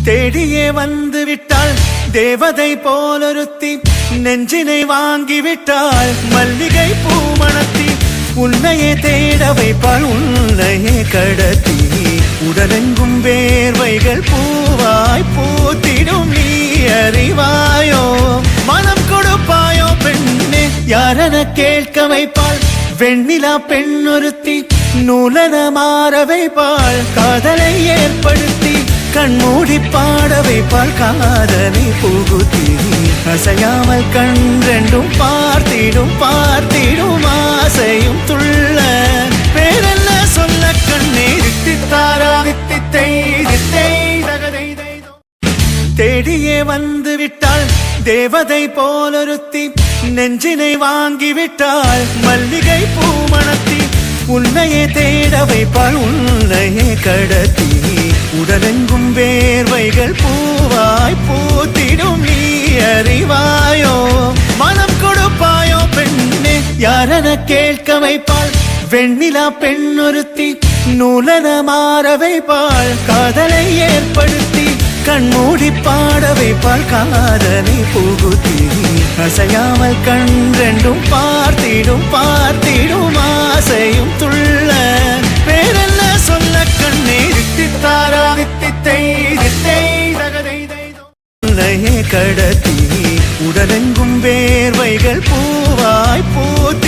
தேடியே வந்து விட்டாள் தேவதை போலொருத்தி, நெஞ்சினை வாங்கி விட்டாள் மல்லிகை பூமணத்தி. உன்னையே தேட வைப்பாள் உன்னையே கடத்தி, உடலெங்கும் வேர்வைகள் பூவாய் பூத்திடும். நீ அறிவாயோ மனம் கொடுப்பாயோ பெண்ணே, யாரென கேட்க வைப்பாள் வெண்ணிலா பெண்ணொருத்தி. நூலன மாற வைப்பாள் காதலை ஏற்படுத்தி, கண்மூடி பாட வைப்பாள் காதலை புகுத்தி. அசையாமல் கண் ரெண்டும் பார்த்திடும் பார்த்திடும் ஆசையும் துள்ள. பேரென்ன சொல்ல கண்ணே தித்தித்தாரா தித்தித்தை தித்தை தகதை. தேடியே வந்து விட்டாள் தேவதை போலொருத்தி, நெஞ்சினை வாங்கி விட்டாள் மல்லிகை பூமணத்தி. உன்னையே தேட வைப்பாள் உன்னையே கடத்தி, உடலெங்கும் வேர்வைகள் பூவாய் பூத்திடும். நீ அறிவாயோ மனம் கொடுப்பாயோ பெண்ணே, யாரென கேட்க வைப்பாள் வெண்ணிலா பெண்ணொருத்தி. நூலன மாற வைப்பாள் காதலை ஏற்படுத்தி, கண்மூடி பாட வைப்பாள் காதலை புகுத்தி. அசையாமல் கண் ரெண்டும் பார்த்திடும் பார்த்திடும் ஆசையும் துள்ள. பேரென்ன சொல்ல கண்ணே தித்தித்தாரா தித்தித்தை தித்தை தகதை. உன்னையே கடத்தி, உடலெங்கும் வேர்வைகள் பூவாய் பூத்தி.